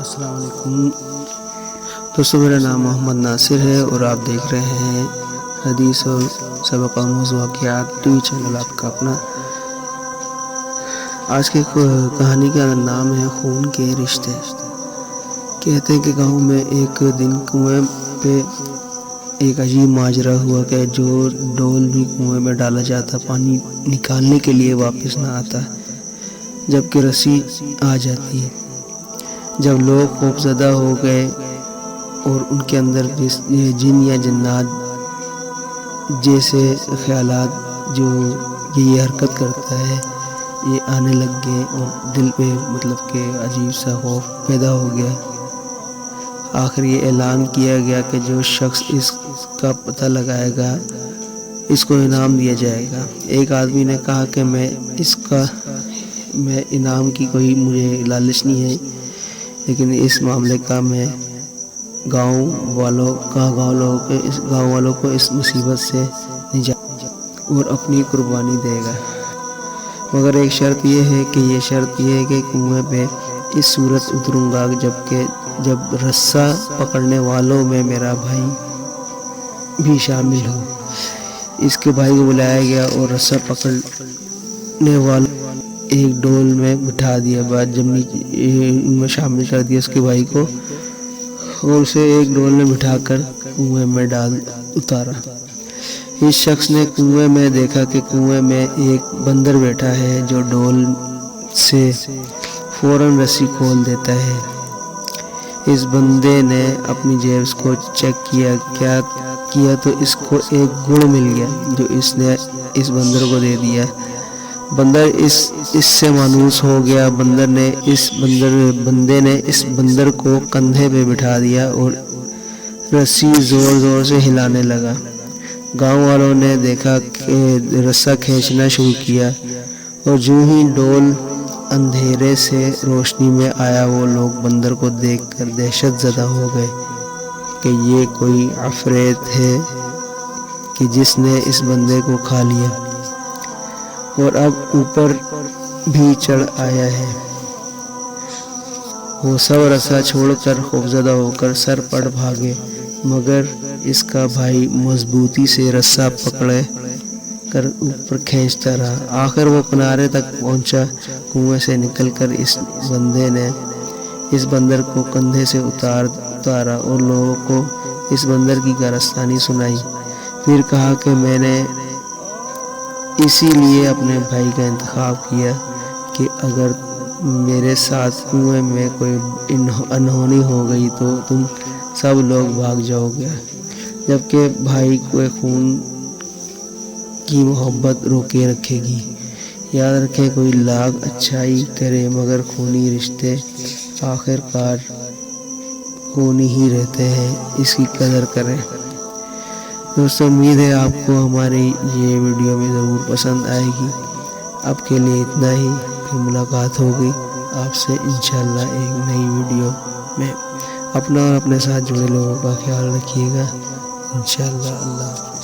السلام علیکم دوستوں، میرا نام محمد ناصر ہے اور آپ دیکھ رہے ہیں حدیث اور سبق آموز واقعات ٹی وی چینل آپ کا اپنا۔ آج کی کہانی کا نام ہے خون کے رشتے۔ کہتے ہیں کہ گاؤں میں ایک دن کنویں پہ ایک عجیب ماجرا ہوا کہ جو ڈول بھی کنویں میں ڈالا جاتا پانی نکالنے کے لیے واپس نہ آتا، جبکہ رسی آ جاتی ہے۔ جب لوگ خوفزدہ ہو گئے اور ان کے اندر جن یا جنات جیسے خیالات جو یہ حرکت کرتا ہے یہ آنے لگ گئے اور دل پہ کہ عجیب سا خوف پیدا ہو گیا۔ آخر یہ اعلان کیا گیا کہ جو شخص اس کا پتہ لگائے گا اس کو انعام دیا جائے گا۔ ایک آدمی نے کہا کہ میں انعام کی کوئی مجھے لالچ نہیں ہے، لیکن اس معاملے کا میں گاؤں والوں کو اس مصیبت سے نجات اور اپنی قربانی دے گا، مگر ایک شرط یہ ہے کہ کنویں پہ اس صورت اتروں گا جب رسہ پکڑنے والوں میں میرا بھائی بھی شامل ہو۔ اس کے بھائی کو بلایا گیا اور رسہ پکڑنے والوں ایک ڈول میں بٹھا دیا، بعد جب ان میں شامل کر دیا اس کے بھائی کو اور اسے ایک ڈول میں بٹھا کر کنویں میں ڈال اتارا۔ اس شخص نے کنویں میں دیکھا کہ کنویں میں ایک بندر بیٹھا ہے جو ڈول سے فوراً رسی کھول دیتا ہے۔ اس بندے نے اپنی جیب کو چیک کیا تو اس کو ایک گڑ مل گیا جو اس نے اس بندر کو دے دیا۔ بندر اس سے مانوس ہو گیا۔ بندے نے اس بندر کو کندھے پہ بٹھا دیا اور رسی زور زور سے ہلانے لگا۔ گاؤں والوں نے دیکھا کہ رسہ کھینچنا شروع کیا اور جو ہی ڈول اندھیرے سے روشنی میں آیا وہ لوگ بندر کو دیکھ کر دہشت زدہ ہو گئے کہ یہ کوئی عفریت ہے کہ جس نے اس بندے کو کھا لیا اور اب اوپر بھی چڑھ آیا ہے۔ وہ سب رسہ چھوڑ کر خوفزدہ ہو کر سر پڑ بھاگے، مگر اس کا بھائی مضبوطی سے رسہ پکڑے کر اوپر کھینچتا رہا۔ آخر وہ کنارے تک پہنچا۔ کنویں سے نکل کر اس بندے نے اس بندر کو کندھے سے اتارا اور لوگوں کو اس بندر کی داستان سنائی۔ پھر کہا کہ میں نے اسی لیے اپنے بھائی کا انتخاب کیا کہ اگر میرے ساتھ کنویں میں کوئی انہونی ہو گئی تو تم سب لوگ بھاگ جاؤ گے، جبکہ بھائی کو خون کی محبت روکے رکھے گی۔ یاد رکھیں، کوئی لاکھ اچھائی کرے مگر خونی رشتے آخر کار خونی ہی رہتے ہیں، اس کی قدر کریں۔ دوستو، امید ہے آپ کو ہماری یہ ویڈیو میں ضرور پسند آئے گی۔ اب کے لیے اتنا ہی، پھر ملاقات ہوگی آپ سے انشاءاللہ ایک نئی ویڈیو میں۔ اپنا اور اپنے ساتھ جڑے لوگوں کا خیال رکھیے گا انشاءاللہ۔ اللہ حافظ۔